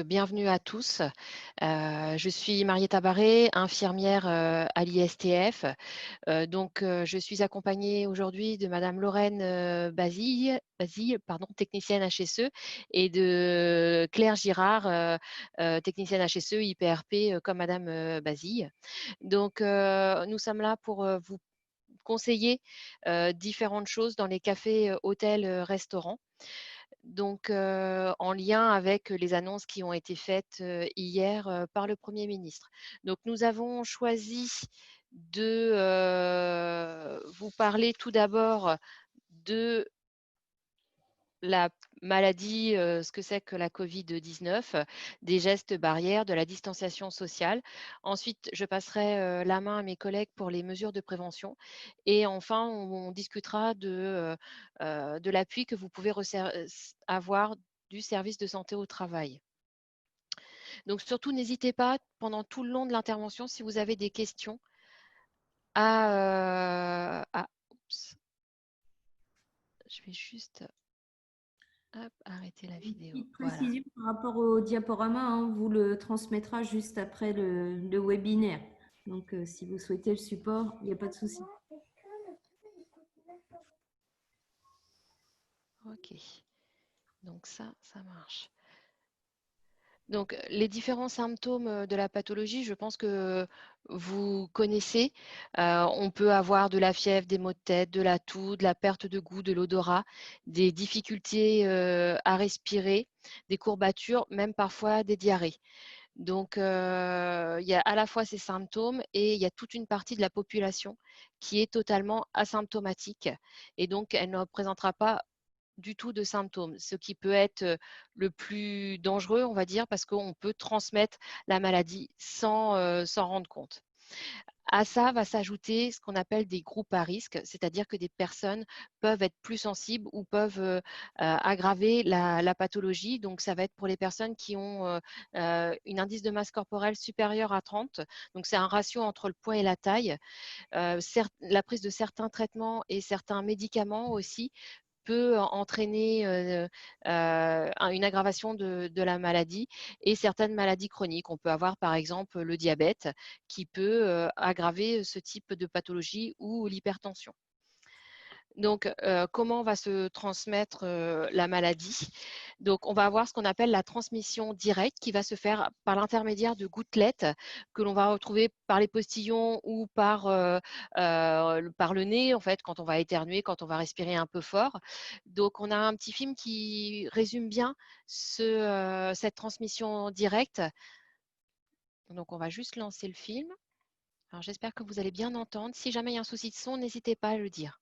bienvenue à tous. Je suis Marietta Barré, infirmière à l'ISTF. Je suis accompagnée aujourd'hui de Madame Lorraine Basile, pardon, technicienne HSE, et de Claire Girard, technicienne HSE, IPRP, comme Madame Basile. Nous sommes là pour vous conseiller différentes choses dans les cafés, hôtels, restaurants. En lien avec les annonces qui ont été faites hier par le Premier ministre. Donc, nous avons choisi de vous parler tout d'abord de la maladie, ce que c'est que la Covid-19, des gestes barrières, de la distanciation sociale. Ensuite, je passerai la main à mes collègues pour les mesures de prévention. Et enfin, on discutera de l'appui que vous pouvez avoir du service de santé au travail. Donc, surtout, n'hésitez pas pendant tout le long de l'intervention, si vous avez des questions, oups, je vais juste arrêter la vidéo. Petite Voilà. précision par rapport au diaporama, hein, on vous le transmettra juste après le webinaire. Donc, si vous souhaitez le support, il n'y a pas de souci. Ok. Donc ça marche. Donc, les différents symptômes de la pathologie, je pense que vous connaissez. On peut avoir de la fièvre, des maux de tête, de la toux, de la perte de goût, de l'odorat, des difficultés à respirer, des courbatures, même parfois des diarrhées. Donc, il y a à la fois ces symptômes et il y a toute une partie de la population qui est totalement asymptomatique et donc elle ne présentera pas du tout de symptômes, ce qui peut être le plus dangereux, on va dire, parce qu'on peut transmettre la maladie sans rendre compte. À ça va s'ajouter ce qu'on appelle des groupes à risque, c'est-à-dire que des personnes peuvent être plus sensibles ou peuvent aggraver la pathologie. Donc, ça va être pour les personnes qui ont un indice de masse corporelle supérieur à 30. Donc, c'est un ratio entre le poids et la taille. La prise de certains traitements et certains médicaments aussi peut entraîner une aggravation de la maladie et certaines maladies chroniques. On peut avoir par exemple le diabète qui peut aggraver ce type de pathologie ou l'hypertension. Donc, comment va se transmettre la maladie? Donc, on va avoir ce qu'on appelle la transmission directe qui va se faire par l'intermédiaire de gouttelettes que l'on va retrouver par les postillons ou par le nez, en fait, quand on va éternuer, quand on va respirer un peu fort. Donc, on a un petit film qui résume bien cette transmission directe. Donc, on va juste lancer le film. Alors, j'espère que vous allez bien entendre. Si jamais il y a un souci de son, n'hésitez pas à le dire.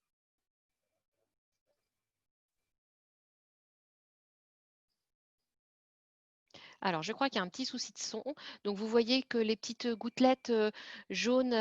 Alors, je crois qu'il y a un petit souci de son. Donc, vous voyez que les petites gouttelettes jaunes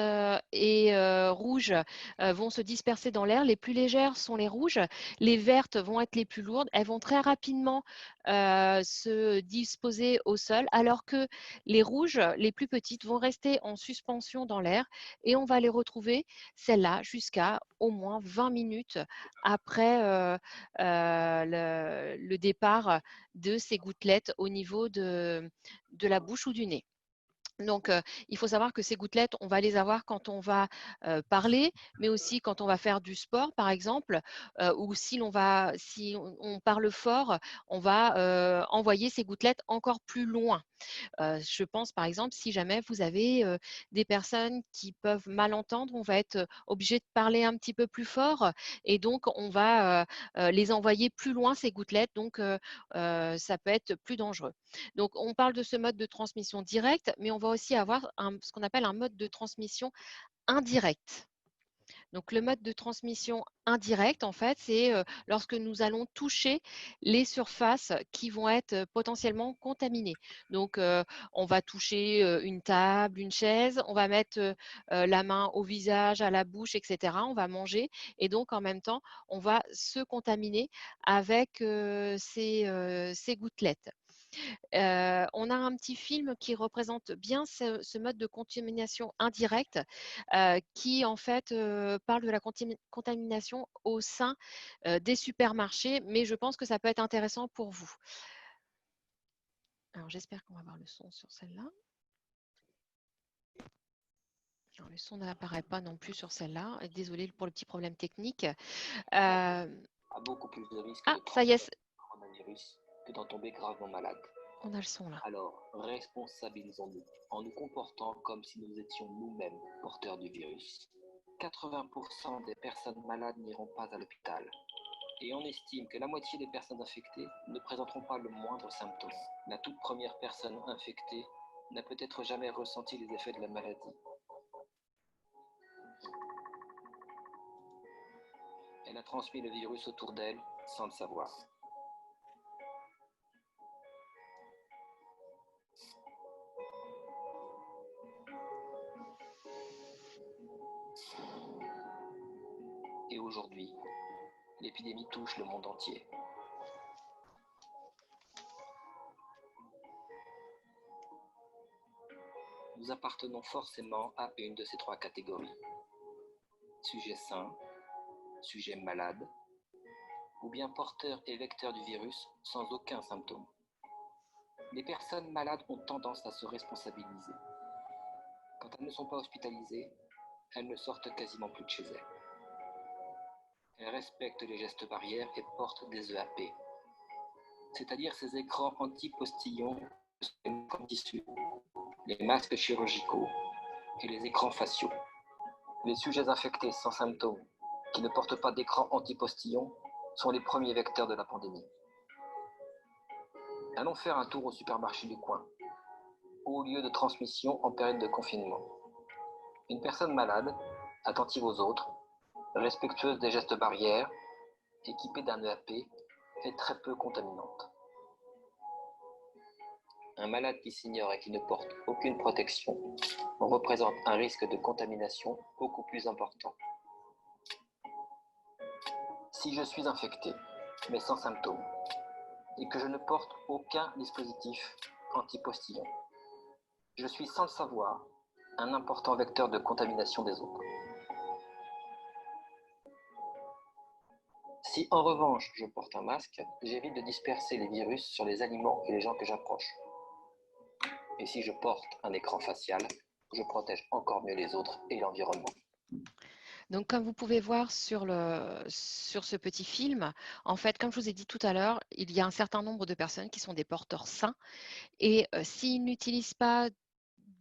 et rouges vont se disperser dans l'air. Les plus légères sont les rouges. Les vertes vont être les plus lourdes. Elles vont très rapidement se disposer au sol, alors que les rouges, les plus petites, vont rester en suspension dans l'air et on va les retrouver, celles-là, jusqu'à au moins 20 minutes après le départ de ces gouttelettes au niveau de la bouche ou du nez. Donc, il faut savoir que ces gouttelettes, on va les avoir quand on va parler, mais aussi quand on va faire du sport, par exemple, ou si on parle fort, on va envoyer ces gouttelettes encore plus loin. Je pense par exemple, si jamais vous avez des personnes qui peuvent mal entendre, on va être obligé de parler un petit peu plus fort et donc on va les envoyer plus loin, ces gouttelettes, donc ça peut être plus dangereux. Donc on parle de ce mode de transmission directe, mais on va aussi avoir ce qu'on appelle un mode de transmission indirect. Donc, le mode de transmission indirect, en fait, c'est lorsque nous allons toucher les surfaces qui vont être potentiellement contaminées. Donc, on va toucher une table, une chaise, on va mettre la main au visage, à la bouche, etc. On va manger et donc, en même temps, on va se contaminer avec ces gouttelettes. On a un petit film qui représente bien ce mode de contamination indirecte qui en fait parle de la contamination au sein des supermarchés, mais je pense que ça peut être intéressant pour vous. Alors, j'espère qu'on va avoir le son sur celle-là. Non, le son n'apparaît pas non plus sur celle-là. Désolée pour le petit problème technique. A beaucoup plus de risques de ça y est, transmettre le coronavirus que d'en tomber gravement malade. on a le son là. Alors, responsabilisons-nous en nous comportant comme si nous étions nous-mêmes porteurs du virus. 80% des personnes malades n'iront pas à l'hôpital. Et on estime que la moitié des personnes infectées ne présenteront pas le moindre symptôme. La toute première personne infectée n'a peut-être jamais ressenti les effets de la maladie. Elle a transmis le virus autour d'elle sans le savoir. Et aujourd'hui, l'épidémie touche le monde entier. Nous appartenons forcément à une de ces trois catégories. Sujet sain, sujet malade, ou bien porteur et vecteur du virus sans aucun symptôme. Les personnes malades ont tendance à se responsabiliser. Quand elles ne sont pas hospitalisées, elles ne sortent quasiment plus de chez elles. Elles respectent les gestes barrières et portent des EAP, c'est-à-dire ces écrans anti-postillons comme tissu, les masques chirurgicaux et les écrans faciaux. Les sujets infectés sans symptômes qui ne portent pas d'écran anti-postillon sont les premiers vecteurs de la pandémie. Allons faire un tour au supermarché du coin, haut lieu de transmission en période de confinement. Une personne malade, attentive aux autres, respectueuse des gestes barrières, équipée d'un EAP, est très peu contaminante. Un malade qui s'ignore et qui ne porte aucune protection représente un risque de contamination beaucoup plus important. Si je suis infecté, mais sans symptômes, et que je ne porte aucun dispositif anti-postillon, je suis sans le savoir un important vecteur de contamination des autres. Si en revanche je porte un masque, j'évite de disperser les virus sur les aliments et les gens que j'approche. Et si je porte un écran facial, je protège encore mieux les autres et l'environnement. Donc, comme vous pouvez voir sur ce petit film, en fait, comme je vous ai dit tout à l'heure, il y a un certain nombre de personnes qui sont des porteurs sains et s'ils n'utilisent pas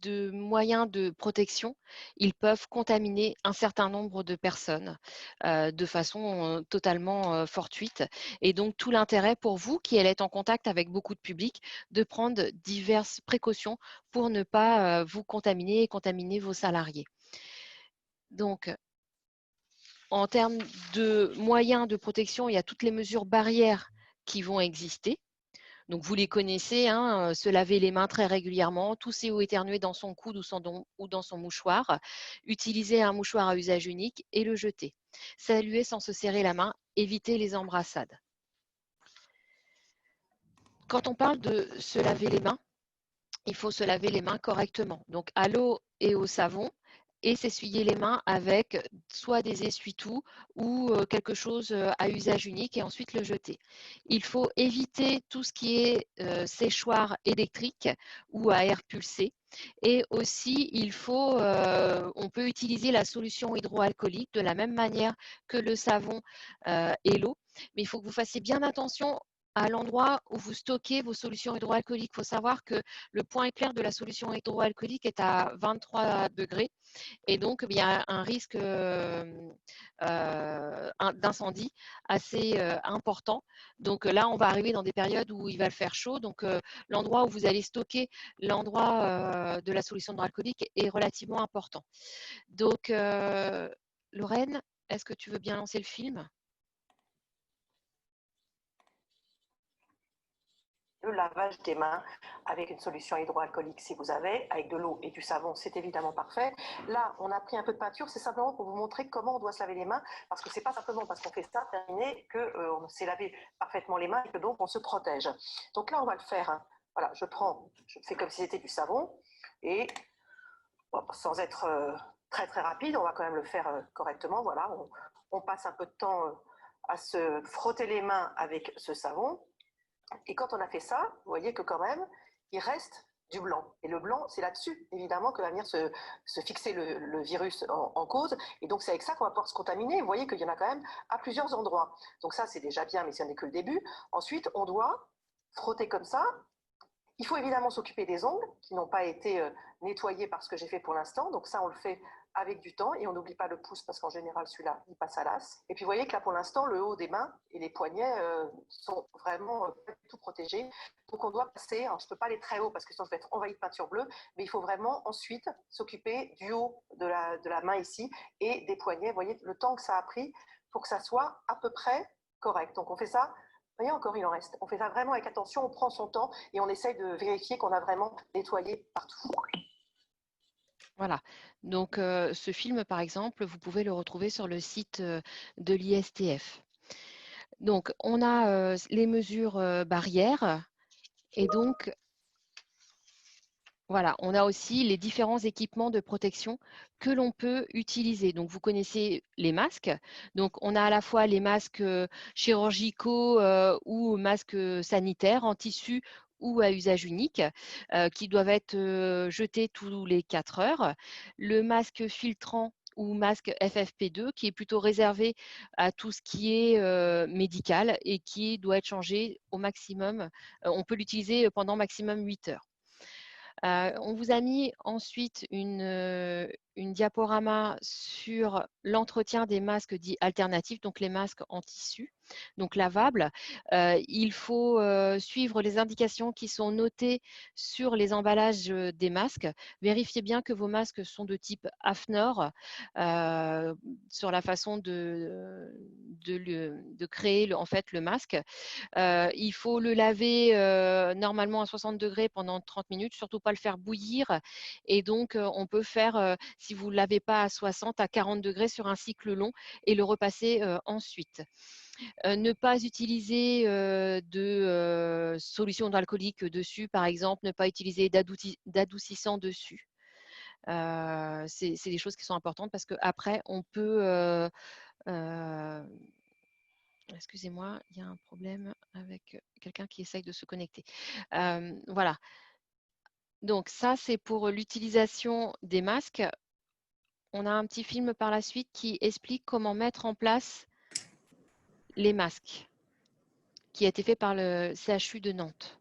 de moyens de protection, ils peuvent contaminer un certain nombre de personnes de façon totalement fortuite. Et donc, tout l'intérêt pour vous, qui allez être en contact avec beaucoup de public, de prendre diverses précautions pour ne pas vous contaminer et contaminer vos salariés. Donc, en termes de moyens de protection, il y a toutes les mesures barrières qui vont exister. Donc, vous les connaissez, hein, se laver les mains très régulièrement, tousser ou éternuer dans son coude ou dans son mouchoir, utiliser un mouchoir à usage unique et le jeter. Saluer sans se serrer la main, éviter les embrassades. Quand on parle de se laver les mains, il faut se laver les mains correctement. Donc, à l'eau et au savon, et s'essuyer les mains avec soit des essuie-tout ou quelque chose à usage unique et ensuite le jeter. Il faut éviter tout ce qui est séchoir électrique ou à air pulsé. Et aussi, on peut utiliser la solution hydroalcoolique de la même manière que le savon et l'eau. Mais il faut que vous fassiez bien attention à l'endroit où vous stockez vos solutions hydroalcooliques. Il faut savoir que le point éclair de la solution hydroalcoolique est à 23 degrés et donc il y a un risque d'incendie assez important. Donc là, on va arriver dans des périodes où il va faire chaud. Donc l'endroit où vous allez stocker l'endroit de la solution hydroalcoolique est relativement important. Donc Lorraine, est-ce que tu veux bien lancer le film ? Le lavage des mains avec une solution hydroalcoolique si vous avez, avec de l'eau et du savon, c'est évidemment parfait. Là, on a pris un peu de peinture, c'est simplement pour vous montrer comment on doit se laver les mains, parce que c'est pas simplement parce qu'on fait ça, terminé, qu'on s'est lavé parfaitement les mains et que donc on se protège. Donc là, on va le faire. Hein. Voilà, je fais comme si c'était du savon, et bon, sans être très très rapide, on va quand même le faire correctement. Voilà, on passe un peu de temps à se frotter les mains avec ce savon. Et quand on a fait ça, vous voyez que quand même, il reste du blanc. Et le blanc, c'est là-dessus, évidemment, que va venir se fixer le virus en cause. Et donc, c'est avec ça qu'on va pouvoir se contaminer. Vous voyez qu'il y en a quand même à plusieurs endroits. Donc ça, c'est déjà bien, mais ce n'est que le début. Ensuite, on doit frotter comme ça. Il faut évidemment s'occuper des ongles qui n'ont pas été nettoyés par ce que j'ai fait pour l'instant. Donc ça, on le fait avec du temps et on n'oublie pas le pouce parce qu'en général, celui-là, il passe à l'as. Et puis, vous voyez que là, pour l'instant, le haut des mains et les poignets sont vraiment pas du tout protégés. Donc, on doit passer, alors je ne peux pas aller très haut parce que sinon, je vais être envahi de peinture bleue, mais il faut vraiment ensuite s'occuper du haut de la main ici et des poignets. Vous voyez le temps que ça a pris pour que ça soit à peu près correct. Donc, on fait ça. Vous voyez, encore, il en reste. On fait ça vraiment avec attention, on prend son temps et on essaye de vérifier qu'on a vraiment nettoyé partout. Voilà. Donc, ce film, par exemple, vous pouvez le retrouver sur le site de l'ISTF. Donc, on a les mesures barrières et donc, voilà, on a aussi les différents équipements de protection que l'on peut utiliser. Donc, vous connaissez les masques. Donc, on a à la fois les masques chirurgicaux ou masques sanitaires en tissu ou à usage unique qui doivent être jetés tous les 4 heures. Le masque filtrant ou masque FFP2 qui est plutôt réservé à tout ce qui est médical et qui doit être changé au maximum. On peut l'utiliser pendant maximum 8 heures. On vous a mis ensuite une diaporama sur l'entretien des masques dits alternatifs, donc les masques en tissu, donc lavables. Il faut suivre les indications qui sont notées sur les emballages des masques. Vérifiez bien que vos masques sont de type AFNOR sur la façon de créer en fait le masque. Il faut le laver normalement à 60 degrés pendant 30 minutes, surtout pas le faire bouillir. Et donc, on peut faire, si vous ne lavez pas à 60, à 40 degrés sur un cycle long et le repasser ensuite. Ne pas utiliser de solution alcoolique dessus, par exemple, ne pas utiliser d'adoucissant dessus. C'est des choses qui sont importantes parce qu'après, on peut… excusez-moi, il y a un problème avec quelqu'un qui essaye de se connecter. Voilà. Donc, ça, c'est pour l'utilisation des masques. On a un petit film par la suite qui explique comment mettre en place les masques, qui a été fait par le CHU de Nantes.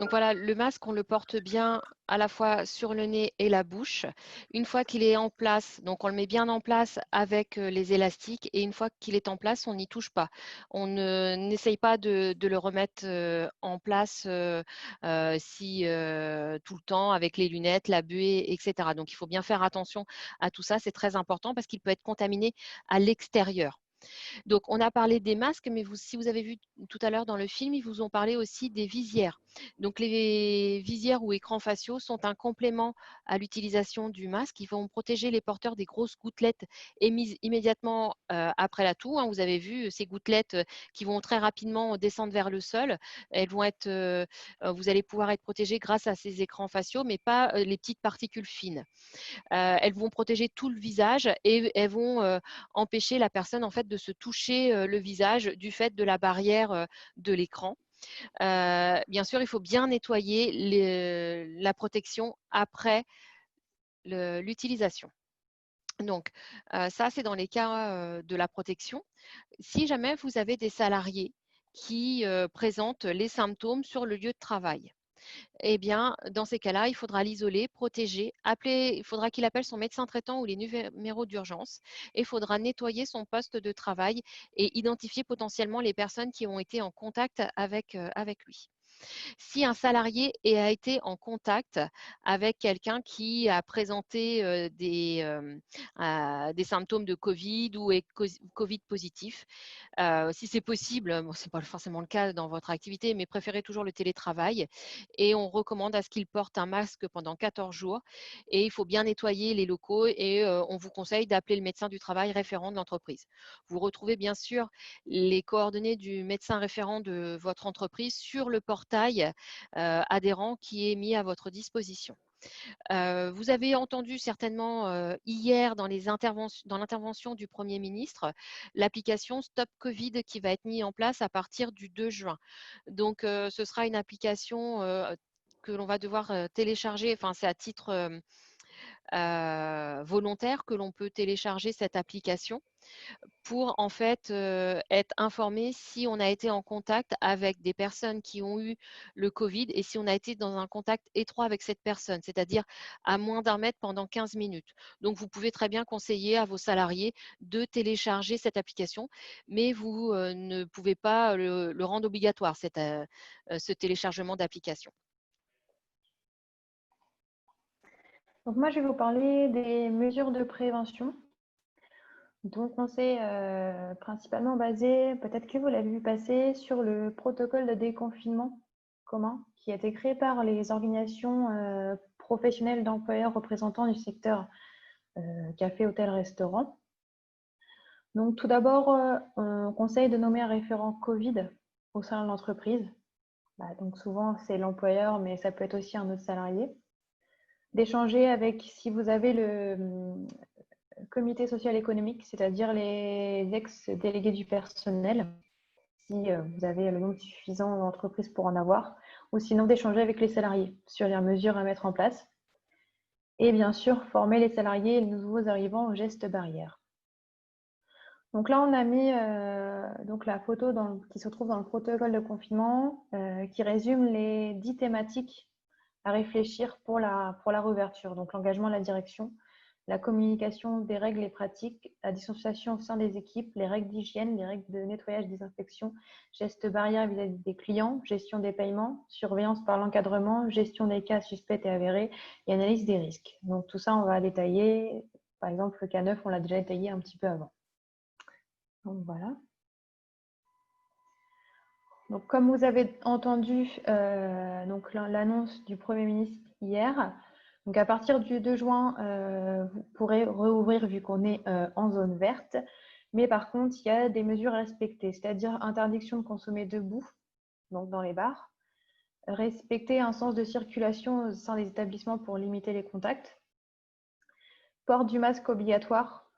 Donc voilà, le masque, on le porte bien à la fois sur le nez et la bouche. Une fois qu'il est en place, donc on le met bien en place avec les élastiques et une fois qu'il est en place, on n'y touche pas. On n'essaye pas de le remettre en place tout le temps avec les lunettes, la buée, etc. Donc il faut bien faire attention à tout ça, c'est très important parce qu'il peut être contaminé à l'extérieur. Donc, on a parlé des masques, mais si vous avez vu tout à l'heure dans le film, ils vous ont parlé aussi des visières. Donc, les visières ou écrans faciaux sont un complément à l'utilisation du masque. Ils vont protéger les porteurs des grosses gouttelettes émises immédiatement après la toux. Vous avez vu ces gouttelettes qui vont très rapidement descendre vers le sol. Elles vont être, vous allez pouvoir être protégé grâce à ces écrans faciaux, mais pas les petites particules fines. Elles vont protéger tout le visage et elles vont empêcher la personne en fait de se toucher le visage du fait de la barrière de l'écran. Bien sûr, il faut bien nettoyer la protection après l'utilisation. Donc, ça, c'est dans les cas de la protection. Si jamais vous avez des salariés qui présentent les symptômes sur le lieu de travail, eh bien, dans ces cas-là, il faudra l'isoler, protéger, il faudra qu'il appelle son médecin traitant ou les numéros d'urgence et il faudra nettoyer son poste de travail et identifier potentiellement les personnes qui ont été en contact avec lui. Si un salarié a été en contact avec quelqu'un qui a présenté des symptômes de Covid ou est Covid positif, si c'est possible, bon, ce n'est pas forcément le cas dans votre activité, mais préférez toujours le télétravail et on recommande à ce qu'il porte un masque pendant 14 jours et il faut bien nettoyer les locaux et on vous conseille d'appeler le médecin du travail référent de l'entreprise. Vous retrouvez bien sûr les coordonnées du médecin référent de votre entreprise sur le portail adhérent qui est mis à votre disposition. Vous avez entendu certainement hier dans l'intervention du Premier ministre l'application Stop Covid qui va être mise en place à partir du 2 juin. Donc, ce sera une application que l'on va devoir télécharger, enfin c'est à titre volontaire que l'on peut télécharger cette application pour en fait être informé si on a été en contact avec des personnes qui ont eu le Covid et si on a été dans un contact étroit avec cette personne, c'est-à-dire à moins d'1 mètre pendant 15 minutes. Donc, vous pouvez très bien conseiller à vos salariés de télécharger cette application, mais vous ne pouvez pas le rendre obligatoire, ce téléchargement d'application. Donc moi, je vais vous parler des mesures de prévention. Donc on s'est principalement basé, peut-être que vous l'avez vu passer, sur le protocole de déconfinement commun qui a été créé par les organisations professionnelles d'employeurs représentants du secteur café, hôtel, restaurant. Donc tout d'abord, on conseille de nommer un référent Covid au sein de l'entreprise. Donc souvent, c'est l'employeur, mais ça peut être aussi un autre salarié. D'échanger avec, si vous avez le comité social économique, c'est-à-dire les ex-délégués du personnel, si vous avez le nombre suffisant d'entreprises pour en avoir, ou sinon d'échanger avec les salariés sur les mesures à mettre en place. Et bien sûr, former les salariés et les nouveaux arrivants aux gestes barrières. Donc là, on a mis donc la photo qui se trouve dans le protocole de confinement qui résume les 10 thématiques à réfléchir pour la réouverture. Donc l'engagement de la direction, la communication des règles et pratiques, la distanciation au sein des équipes, les règles d'hygiène, les règles de nettoyage, désinfection, gestes barrières vis-à-vis des clients, gestion des paiements, surveillance par l'encadrement, gestion des cas suspects et avérés et analyse des risques. Donc tout ça, on va détailler. Par exemple, le cas 9, on l'a déjà détaillé un petit peu avant. Donc voilà. Donc comme vous avez entendu l'annonce du Premier ministre hier, donc à partir du 2 juin, vous pourrez rouvrir vu qu'on est en zone verte. Mais par contre, il y a des mesures à respecter, c'est-à-dire interdiction de consommer debout, donc dans les bars, respecter un sens de circulation au sein des établissements pour limiter les contacts, port du masque obligatoire,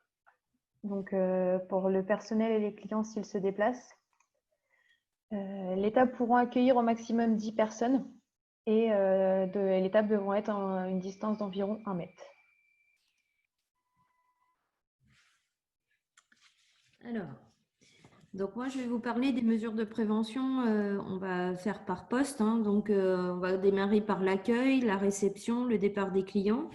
donc pour le personnel et les clients s'ils se déplacent. Les tables pourront accueillir au maximum 10 personnes et les tables devront être à une distance d'environ 1 mètre. Alors, donc moi je vais vous parler des mesures de prévention. On va faire par poste, hein. Donc on va démarrer par l'accueil, la réception, le départ des clients.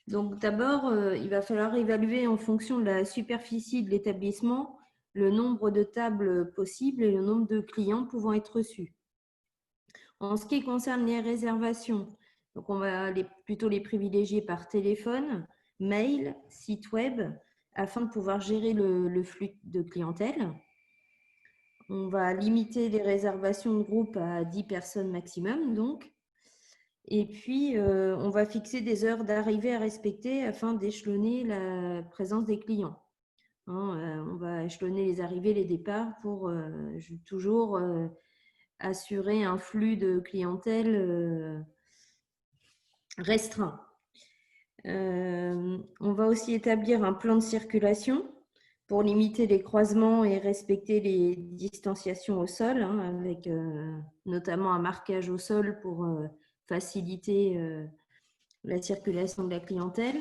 Donc d'abord, il va falloir évaluer en fonction de la superficie de l'établissement le nombre de tables possibles et le nombre de clients pouvant être reçus. En ce qui concerne les réservations, donc on va plutôt les privilégier par téléphone, mail, site web, afin de pouvoir gérer le flux de clientèle. On va limiter les réservations de groupe à 10 personnes maximum, donc. Et puis, on va fixer des heures d'arrivée à respecter afin d'échelonner la présence des clients. On va échelonner les arrivées, les départs pour toujours assurer un flux de clientèle restreint. On va aussi établir un plan de circulation pour limiter les croisements et respecter les distanciations au sol, hein, avec notamment un marquage au sol pour faciliter la circulation de la clientèle.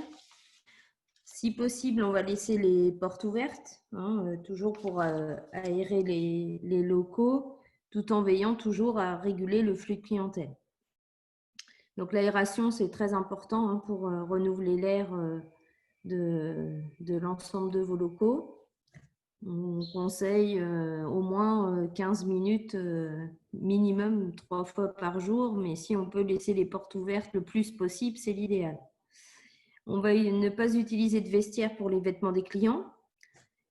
Si possible, on va laisser les portes ouvertes, hein, toujours pour aérer les locaux, tout en veillant toujours à réguler le flux de clientèle. Donc l'aération, c'est très important, hein, pour renouveler l'air de l'ensemble de vos locaux. On conseille au moins 15 minutes minimum 3 fois par jour, mais si on peut laisser les portes ouvertes le plus possible, c'est l'idéal. On va ne pas utiliser de vestiaire pour les vêtements des clients.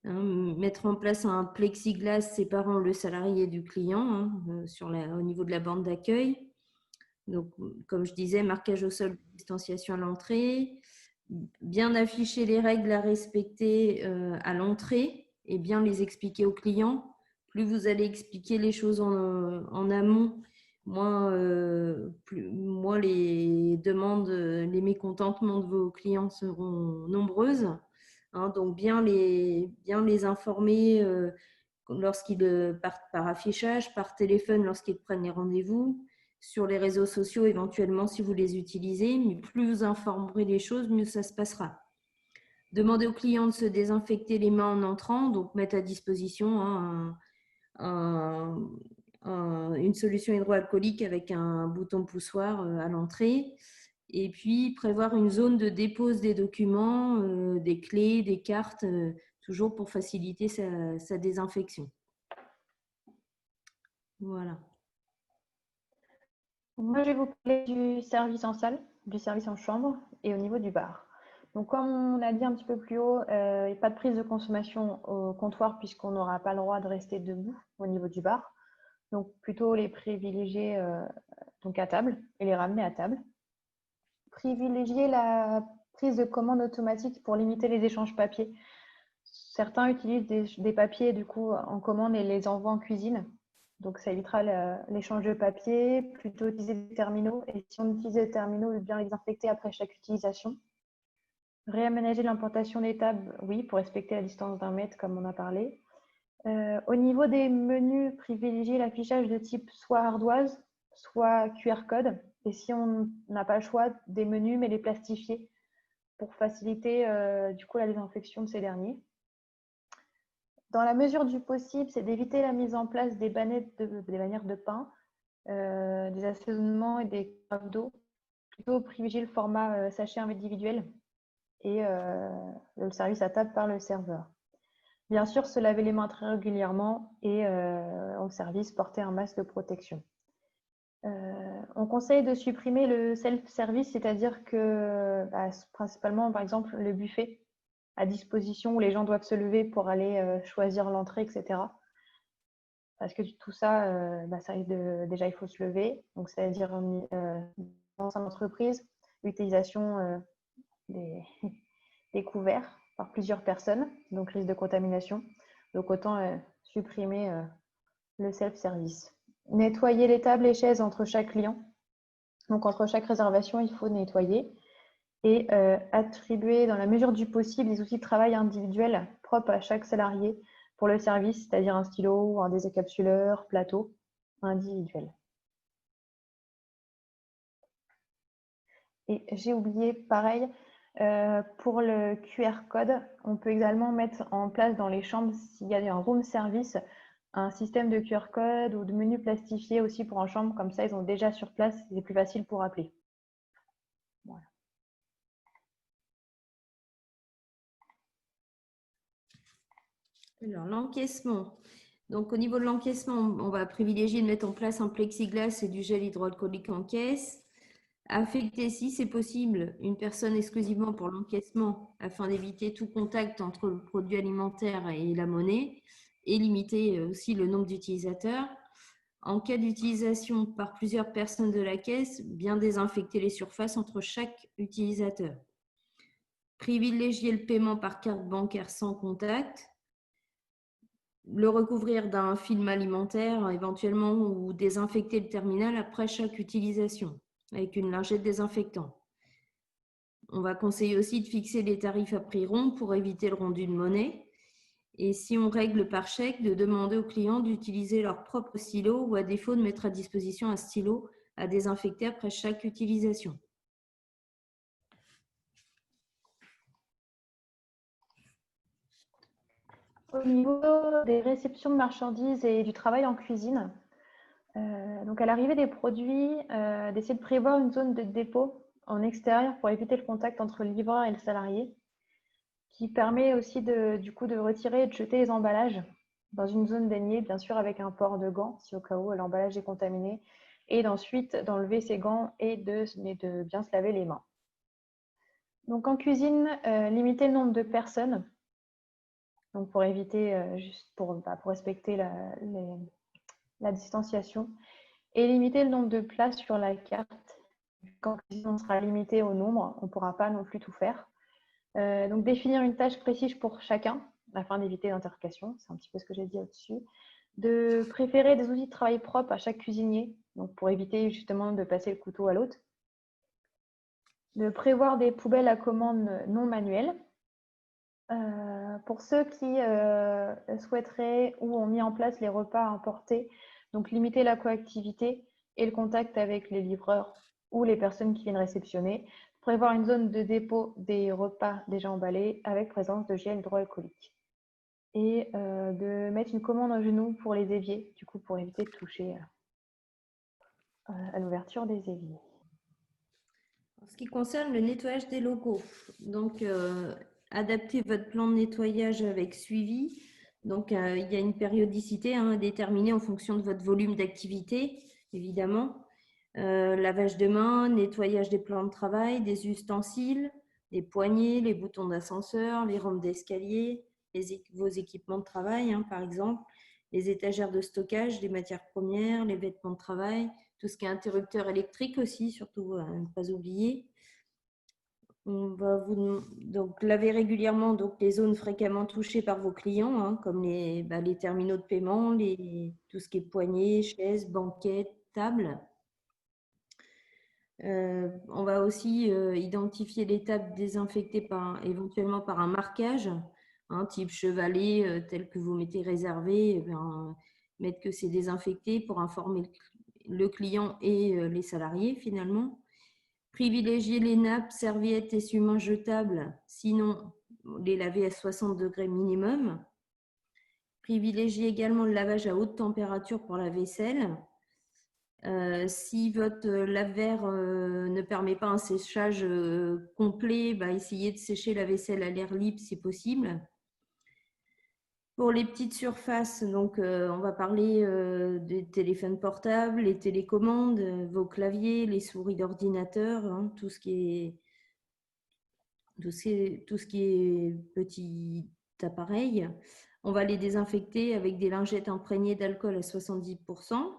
Mettre en place un plexiglas séparant le salarié du client, hein, au niveau de la bande d'accueil. Donc, comme je disais, marquage au sol, distanciation à l'entrée, bien afficher les règles à respecter à l'entrée et bien les expliquer aux clients. Plus vous allez expliquer les choses en amont, moins les demandes, les mécontentements de vos clients seront nombreuses. Hein, donc, bien les informer lorsqu'ils partent par affichage, par téléphone lorsqu'ils prennent les rendez-vous, sur les réseaux sociaux éventuellement si vous les utilisez, mais plus vous informerez les choses, mieux ça se passera. Demandez aux clients de se désinfecter les mains en entrant, donc mettre à disposition, hein, une solution hydroalcoolique avec un bouton poussoir à l'entrée. Et puis prévoir une zone de dépose des documents, des clés, des cartes, toujours pour faciliter sa désinfection. Voilà. Moi, je vais vous parler du service en salle, du service en chambre et au niveau du bar. Donc, comme on a dit un petit peu plus haut, il n'y a pas de prise de consommation au comptoir puisqu'on n'aura pas le droit de rester debout au niveau du bar. Donc, plutôt les privilégier donc à table et les ramener à table. Privilégier la prise de commande automatique pour limiter les échanges papier. Certains utilisent des papiers du coup en commande et les envoient en cuisine. Donc, ça évitera l'échange de papier, plutôt utiliser des terminaux. Et si on utilise des terminaux, bien les désinfecter après chaque utilisation. Réaménager l'implantation des tables, oui, pour respecter la distance d'1 mètre, comme on a parlé. Au niveau des menus, privilégier l'affichage de type soit ardoise, soit QR code. Et si on n'a pas le choix, des menus, mais les plastifier pour faciliter du coup la désinfection de ces derniers. Dans la mesure du possible, c'est d'éviter la mise en place des bannières de pain, des assaisonnements et des carafes d'eau. Plutôt privilégier le format sachet individuel et le service à table par le serveur. Bien sûr, se laver les mains très régulièrement et au service, porter un masque de protection. On conseille de supprimer le self-service, c'est-à-dire que principalement, par exemple, le buffet à disposition où les gens doivent se lever pour aller choisir l'entrée, etc. Parce que tout ça, ça risque déjà, il faut se lever. Donc, c'est-à-dire dans une entreprise, l'utilisation des couverts par plusieurs personnes, donc risque de contamination. Donc, autant supprimer le self-service. Nettoyer les tables et chaises entre chaque client. Donc, entre chaque réservation, il faut nettoyer. Et attribuer dans la mesure du possible des outils de travail individuels propres à chaque salarié pour le service, c'est-à-dire un stylo, un décapsuleur, plateau individuel. Et j'ai oublié, pareil, pour le QR code, on peut également mettre en place dans les chambres, s'il y a un room service, un système de QR code ou de menu plastifié aussi pour en chambre, comme ça ils ont déjà sur place, c'est plus facile pour appeler. Voilà. Alors, l'encaissement. Donc, au niveau de l'encaissement, on va privilégier de mettre en place un plexiglas et du gel hydroalcoolique en caisse. Affecter, si c'est possible, une personne exclusivement pour l'encaissement afin d'éviter tout contact entre le produit alimentaire et la monnaie et limiter aussi le nombre d'utilisateurs. En cas d'utilisation par plusieurs personnes de la caisse, bien désinfecter les surfaces entre chaque utilisateur. Privilégier le paiement par carte bancaire sans contact. Le recouvrir d'un film alimentaire éventuellement ou désinfecter le terminal après chaque utilisation avec une lingette désinfectant. On va conseiller aussi de fixer les tarifs à prix rond pour éviter le rendu de monnaie Et si on règle par chèque, de demander aux clients d'utiliser leur propre stylo ou à défaut de mettre à disposition un stylo à désinfecter après chaque utilisation. Au niveau des réceptions de marchandises et du travail en cuisine, donc à l'arrivée des produits, d'essayer de prévoir une zone de dépôt en extérieur pour éviter le contact entre le livreur et le salarié, qui permet aussi du coup de retirer et de jeter les emballages dans une zone déniée, bien sûr avec un port de gants si au cas où l'emballage est contaminé, et d'ensuite d'enlever ces gants et de bien se laver les mains. Donc en cuisine, limiter le nombre de personnes, donc pour éviter, juste pour respecter la distanciation, et limiter le nombre de places sur la carte. Quand on sera limité au nombre, on ne pourra pas non plus tout faire. Donc définir une tâche précise pour chacun, afin d'éviter l'intercation, c'est un petit peu ce que j'ai dit au-dessus. De préférer des outils de travail propres à chaque cuisinier, donc pour éviter justement de passer le couteau à l'autre. De prévoir des poubelles à commande non manuelles. Pour ceux qui souhaiteraient ou ont mis en place les repas importés, donc limiter la coactivité et le contact avec les livreurs ou les personnes qui viennent réceptionner, prévoir une zone de dépôt des repas déjà emballés avec présence de gel hydroalcoolique et de mettre une commande à genoux pour les éviers, du coup pour éviter de toucher à l'ouverture des éviers. En ce qui concerne le nettoyage des locaux, donc adaptez votre plan de nettoyage avec suivi. Donc il y a une périodicité à déterminer en fonction de votre volume d'activité, évidemment. Lavage de mains, nettoyage des plans de travail, des ustensiles, des poignées, les boutons d'ascenseur, les rampes d'escalier, vos équipements de travail, par exemple, les étagères de stockage, les matières premières, les vêtements de travail, tout ce qui est interrupteur électrique aussi, surtout à ne pas oublier. On va donc laver régulièrement les zones fréquemment touchées par vos clients, comme les terminaux de paiement, tout ce qui est poignées, chaises, banquettes, tables. On va aussi identifier l'étape désinfectée éventuellement par un marquage, type chevalet, tel que vous mettez réservé, mettre que c'est désinfecté pour informer le client et les salariés finalement. Privilégier les nappes, serviettes, essuie-mains jetables, sinon les laver à 60 degrés minimum. Privilégier également le lavage à haute température pour la vaisselle. Si votre lave-verre ne permet pas un séchage complet, essayez de sécher la vaisselle à l'air libre si possible. Pour les petites surfaces, donc, on va parler des téléphones portables, les télécommandes, vos claviers, les souris d'ordinateur, tout ce qui est petit appareil. On va les désinfecter avec des lingettes imprégnées d'alcool à 70%.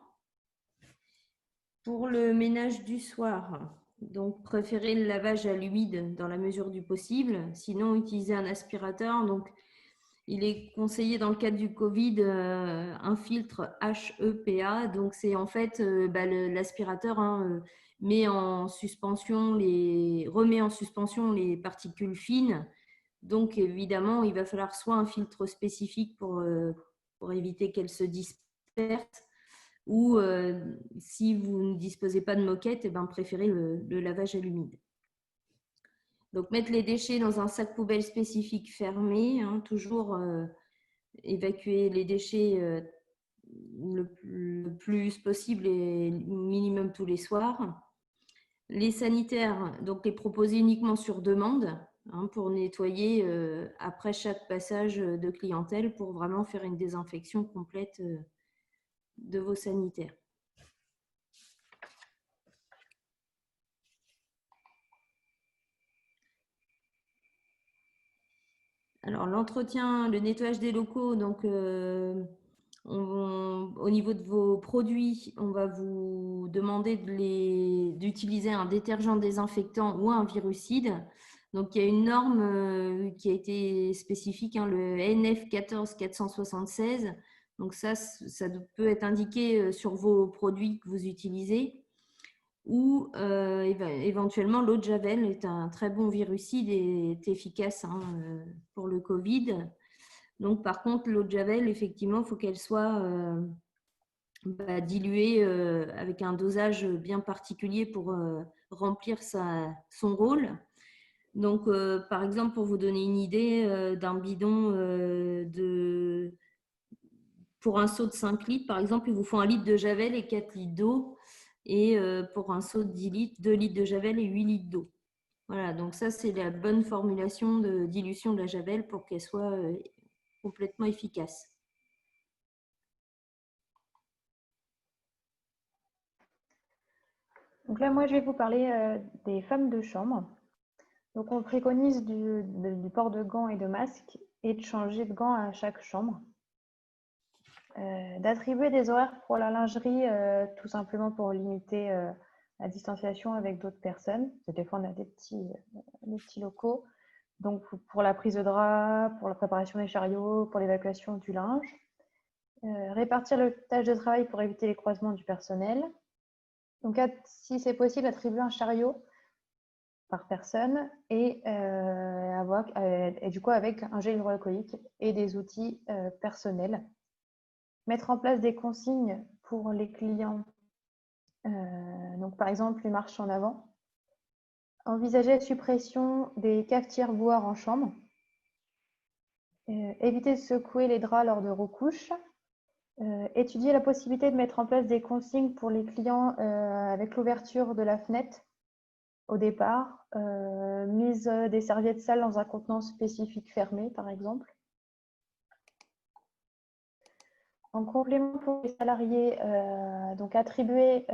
Pour le ménage du soir, donc préférez le lavage à l'humide dans la mesure du possible. Sinon, utilisez un aspirateur. Donc, il est conseillé dans le cadre du Covid un filtre HEPA. Donc, c'est en fait l'aspirateur remet en suspension les particules fines. Donc, évidemment, il va falloir soit un filtre spécifique pour éviter qu'elles se dispersent, ou si vous ne disposez pas de moquette, préférez le lavage à l'humide. Donc, mettre les déchets dans un sac poubelle spécifique fermé, toujours évacuer les déchets le plus possible et minimum tous les soirs. Les sanitaires, donc les proposer uniquement sur demande pour nettoyer après chaque passage de clientèle pour vraiment faire une désinfection complète de vos sanitaires. Alors, l'entretien, le nettoyage des locaux, donc au niveau de vos produits, on va vous demander d'utiliser un détergent désinfectant ou un virucide. Donc, il y a une norme qui a été spécifique, le NF 14476. Donc, ça peut être indiqué sur vos produits que vous utilisez. Ou éventuellement l'eau de Javel est un très bon virucide et est efficace pour le Covid. Donc, par contre, l'eau de Javel, effectivement, il faut qu'elle soit diluée avec un dosage bien particulier pour remplir son rôle. Donc, par exemple, pour vous donner une idée d'un bidon pour un seau de 5 litres, par exemple, il vous faut 1 litre de Javel et 4 litres d'eau. Et pour un seau de 10 litres, 2 litres de Javel et 8 litres d'eau. Voilà, donc ça, c'est la bonne formulation de dilution de la Javel pour qu'elle soit complètement efficace. Donc là, moi, je vais vous parler des femmes de chambre. Donc, on préconise du port de gants et de masques et de changer de gants à chaque chambre. D'attribuer des horaires pour la lingerie, tout simplement pour limiter la distanciation avec d'autres personnes. Des fois, on a des petits locaux. Donc, pour la prise de drap, pour la préparation des chariots, pour l'évacuation du linge. Répartir le tâche de travail pour éviter les croisements du personnel. Donc, si c'est possible, attribuer un chariot par personne et du coup avec un gel hydroalcoolique et des outils personnels. Mettre en place des consignes pour les clients, donc par exemple les marches en avant. Envisager la suppression des cafetières-boire en chambre. Éviter de secouer les draps lors de recouches. Étudier la possibilité de mettre en place des consignes pour les clients avec l'ouverture de la fenêtre au départ, mise des serviettes sales dans un contenant spécifique fermé, par exemple. En complément pour les salariés, donc attribuer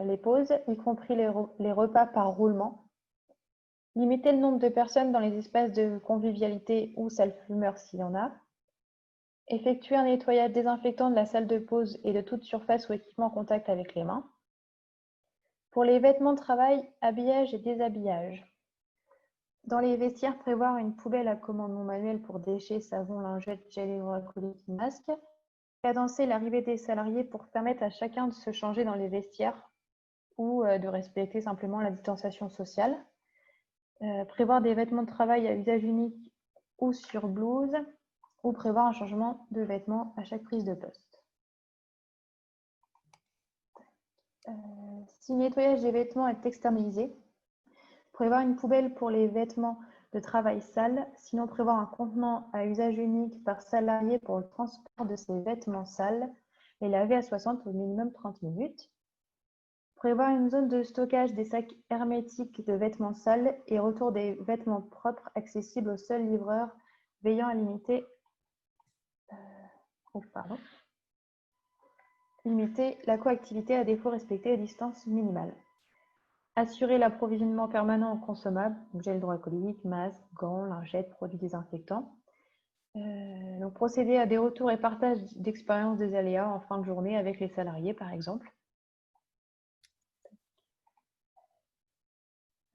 les pauses, y compris les repas par roulement. Limiter le nombre de personnes dans les espaces de convivialité ou salles fumeurs s'il y en a. Effectuer un nettoyage désinfectant de la salle de pause et de toute surface ou équipement en contact avec les mains. Pour les vêtements de travail, habillage et déshabillage. Dans les vestiaires, prévoir une poubelle à commande non manuelle pour déchets, savon, lingettes, gel hydroalcoolique, masque. Cadencer l'arrivée des salariés pour permettre à chacun de se changer dans les vestiaires ou de respecter simplement la distanciation sociale. Prévoir des vêtements de travail à usage unique ou sur blouse, ou prévoir un changement de vêtements à chaque prise de poste. Si le nettoyage des vêtements est externalisé, prévoir une poubelle pour les vêtements de travail sales, sinon prévoir un contenant à usage unique par salarié pour le transport de ces vêtements sales, les laver à 60 au minimum 30 minutes. Prévoir une zone de stockage des sacs hermétiques de vêtements sales et retour des vêtements propres accessibles aux seuls livreurs veillant à limiter la coactivité à défaut respecter les distances minimales. Assurer l'approvisionnement permanent en consommables, gel hydroalcoolique, masques, gants, lingettes, produits désinfectants. Donc procéder à des retours et partage d'expériences des aléas en fin de journée avec les salariés, par exemple.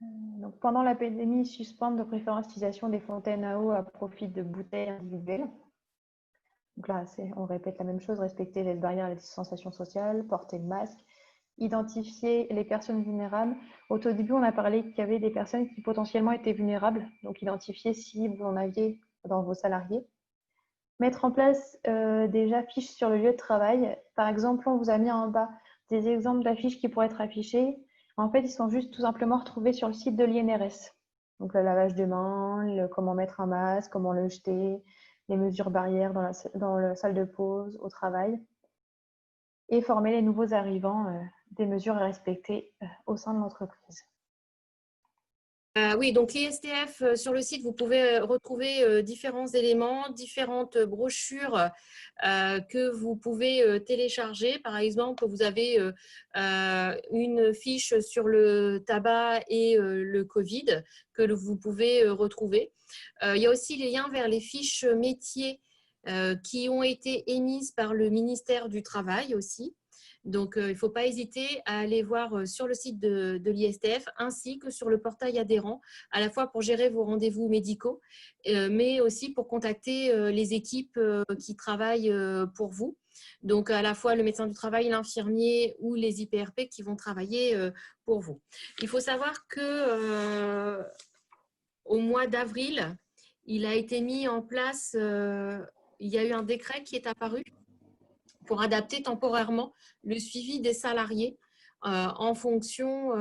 Donc, pendant la pandémie, suspendre de préférence l'utilisation des fontaines à eau à profit de bouteilles individuelles. Donc là, on répète la même chose, respecter les barrières et la distanciation sociale, porter le masque, identifier les personnes vulnérables. Au tout début, on a parlé qu'il y avait des personnes qui potentiellement étaient vulnérables, donc identifier si vous en aviez dans vos salariés. Mettre en place des affiches sur le lieu de travail. Par exemple, on vous a mis en bas des exemples d'affiches qui pourraient être affichées. En fait, ils sont juste tout simplement retrouvés sur le site de l'INRS. Donc, le lavage des mains, comment mettre un masque, comment le jeter, les mesures barrières dans la salle de pause, au travail. Et former les nouveaux arrivants des mesures à respecter au sein de l'entreprise. Oui, donc l'ISTF, sur le site, vous pouvez retrouver différents éléments, différentes brochures que vous pouvez télécharger. Par exemple, vous avez une fiche sur le tabac et le Covid que vous pouvez retrouver. Il y a aussi les liens vers les fiches métiers qui ont été émises par le ministère du Travail aussi. Donc, il ne faut pas hésiter à aller voir sur le site de l'ISTF ainsi que sur le portail adhérent, à la fois pour gérer vos rendez-vous médicaux, mais aussi pour contacter les équipes qui travaillent pour vous. Donc, à la fois le médecin du travail, l'infirmier ou les IPRP qui vont travailler pour vous. Il faut savoir que au mois d'avril, il a été mis en place il y a eu un décret qui est apparu pour adapter temporairement le suivi des salariés en fonction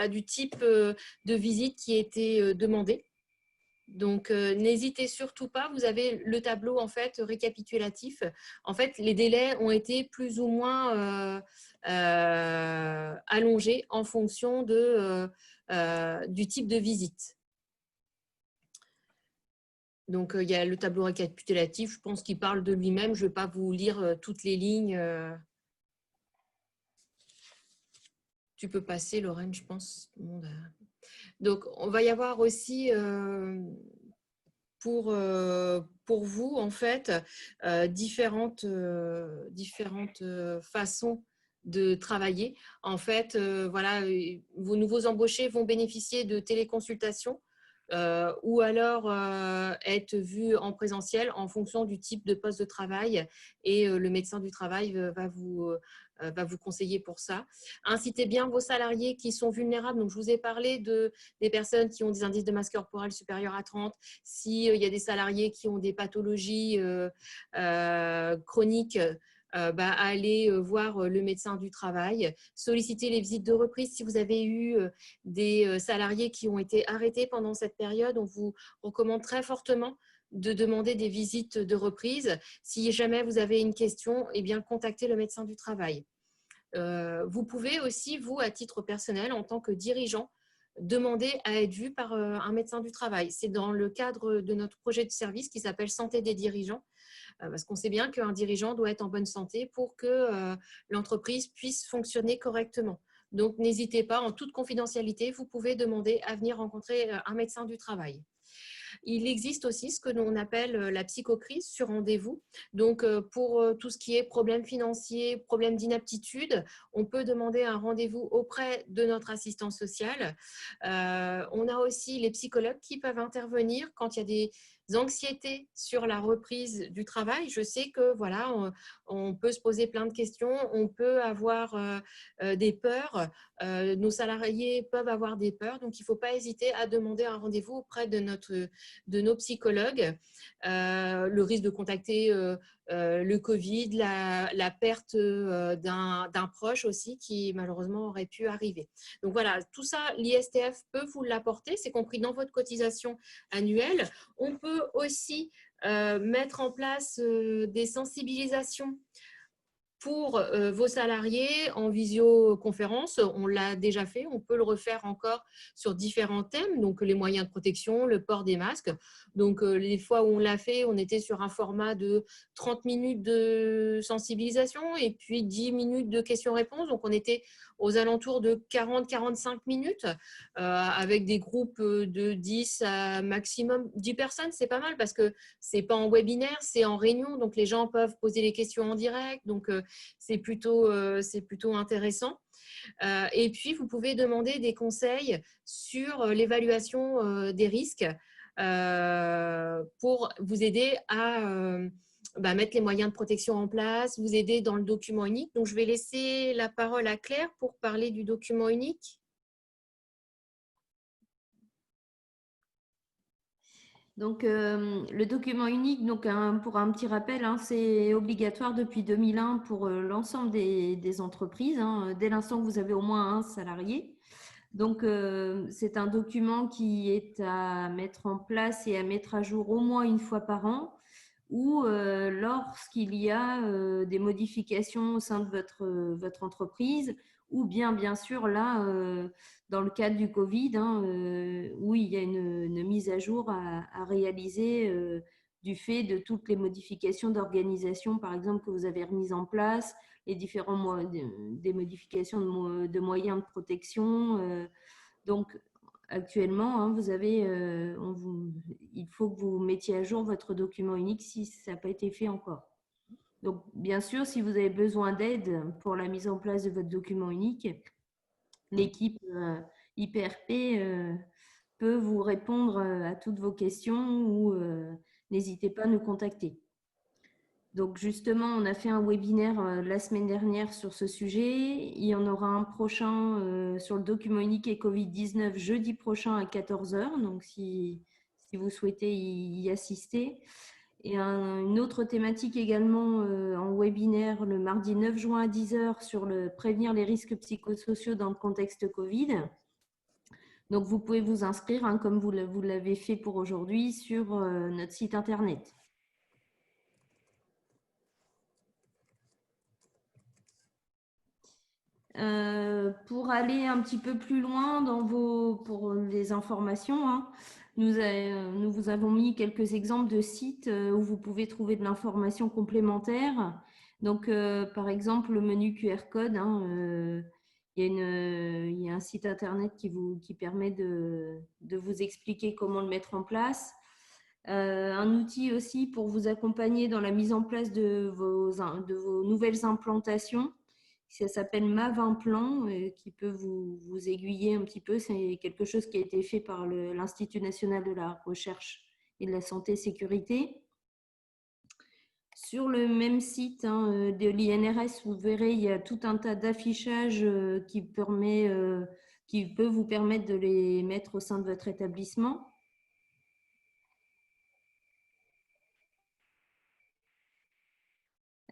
du type de visite qui était demandé. Donc, n'hésitez surtout pas, vous avez le tableau en fait récapitulatif. En fait, les délais ont été plus ou moins allongés en fonction du type de visite. Donc, il y a le tableau récapitulatif, je pense qu'il parle de lui-même. Je ne vais pas vous lire toutes les lignes. Tu peux passer, Lorraine, je pense. Tout le monde a... Donc, on va y avoir aussi, pour vous, en fait, différentes façons de travailler. En fait, voilà, vos nouveaux embauchés vont bénéficier de téléconsultations ou alors être vus en présentiel en fonction du type de poste de travail et le médecin du travail va vous conseiller pour ça. Incitez bien vos salariés qui sont vulnérables. Donc, je vous ai parlé des personnes qui ont des indices de masse corporelle supérieurs à 30. S'il y a des salariés qui ont des pathologies chroniques, aller voir le médecin du travail, solliciter les visites de reprise. Si vous avez eu des salariés qui ont été arrêtés pendant cette période, on vous recommande très fortement de demander des visites de reprise. Si jamais vous avez une question, eh bien, contactez le médecin du travail. Vous pouvez aussi, vous, à titre personnel, en tant que dirigeant, demander à être vu par un médecin du travail. C'est dans le cadre de notre projet de service qui s'appelle Santé des dirigeants, parce qu'on sait bien qu'un dirigeant doit être en bonne santé pour que l'entreprise puisse fonctionner correctement. Donc, n'hésitez pas, en toute confidentialité, vous pouvez demander à venir rencontrer un médecin du travail. Il existe aussi ce que l'on appelle la psychocrise sur rendez-vous. Donc, pour tout ce qui est problème financier, problème d'inaptitude, on peut demander un rendez-vous auprès de notre assistant social. On a aussi les psychologues qui peuvent intervenir quand il y a des anxiétés sur la reprise du travail. Je sais que voilà, on peut se poser plein de questions, on peut avoir des peurs. Nos salariés peuvent avoir des peurs, donc il ne faut pas hésiter à demander un rendez-vous auprès de nos psychologues. Le risque de contacter le Covid, la perte d'un proche aussi qui malheureusement aurait pu arriver. Donc voilà, tout ça, l'ISTF peut vous l'apporter, c'est compris dans votre cotisation annuelle. On peut aussi mettre en place des sensibilisations pour vos salariés en visioconférence. On l'a déjà fait, on peut le refaire encore sur différents thèmes, donc les moyens de protection, le port des masques. Donc les fois où on l'a fait, on était sur un format de 30 minutes de sensibilisation et puis 10 minutes de questions-réponses. Donc on était aux alentours de 40-45 minutes avec des groupes de 10 à maximum 10 personnes. C'est pas mal parce que c'est pas en webinaire, c'est en réunion, donc les gens peuvent poser les questions en direct. Donc c'est plutôt intéressant. Et puis, vous pouvez demander des conseils sur l'évaluation des risques pour vous aider à mettre les moyens de protection en place, vous aider dans le document unique. Donc, je vais laisser la parole à Claire pour parler du document unique. Donc, le document unique, donc, pour un petit rappel, c'est obligatoire depuis 2001 pour l'ensemble des entreprises, dès l'instant que vous avez au moins un salarié. Donc, c'est un document qui est à mettre en place et à mettre à jour au moins une fois par an ou lorsqu'il y a des modifications au sein de votre entreprise ou bien sûr là, dans le cadre du Covid, où il y a une mise à jour à réaliser du fait de toutes les modifications d'organisation, par exemple, que vous avez remises en place, les différents des modifications de moyens de protection. Donc, actuellement, vous avez, il faut que vous mettiez à jour votre document unique si ça n'a pas été fait encore. Donc, bien sûr, si vous avez besoin d'aide pour la mise en place de votre document unique, l'équipe IPRP peut vous répondre à toutes vos questions ou n'hésitez pas à nous contacter. Donc, justement, on a fait un webinaire la semaine dernière sur ce sujet. Il y en aura un prochain sur le document unique et Covid-19 jeudi prochain à 14 h. Donc, si vous souhaitez y assister. Et une autre thématique également en webinaire le mardi 9 juin à 10 h sur prévenir les risques psychosociaux dans le contexte Covid. Donc, vous pouvez vous inscrire, hein, comme vous l'avez fait pour aujourd'hui, sur notre site internet. Pour aller un petit peu plus loin pour les informations, hein, nous vous avons mis quelques exemples de sites où vous pouvez trouver de l'information complémentaire. Donc, par exemple, le menu QR code, hein, il y a un site internet qui permet de vous expliquer comment le mettre en place. Un outil aussi pour vous accompagner dans la mise en place de vos nouvelles implantations. Ça s'appelle MAV Implant, qui peut vous aiguiller un petit peu. C'est quelque chose qui a été fait par l'Institut national de la recherche et de la santé et sécurité. Sur le même site, hein, de l'INRS, vous verrez, il y a tout un tas d'affichages qui peut vous permettre de les mettre au sein de votre établissement.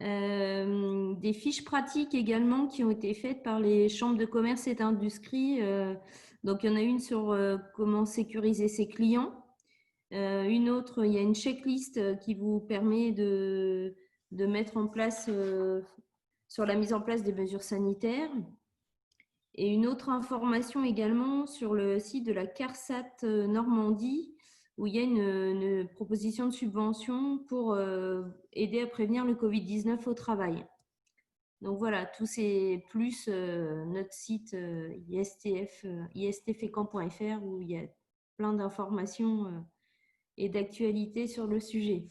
Des fiches pratiques également qui ont été faites par les chambres de commerce et d'industrie. Donc, il y en a une sur comment sécuriser ses clients. Une autre, il y a une checklist qui vous permet de mettre en place sur la mise en place des mesures sanitaires. Et une autre information également sur le site de la CARSAT Normandie, où il y a une proposition de subvention pour aider à prévenir le Covid-19 au travail. Donc voilà, tous ces plus notre site istfécamp.fr où il y a plein d'informations et d'actualités sur le sujet.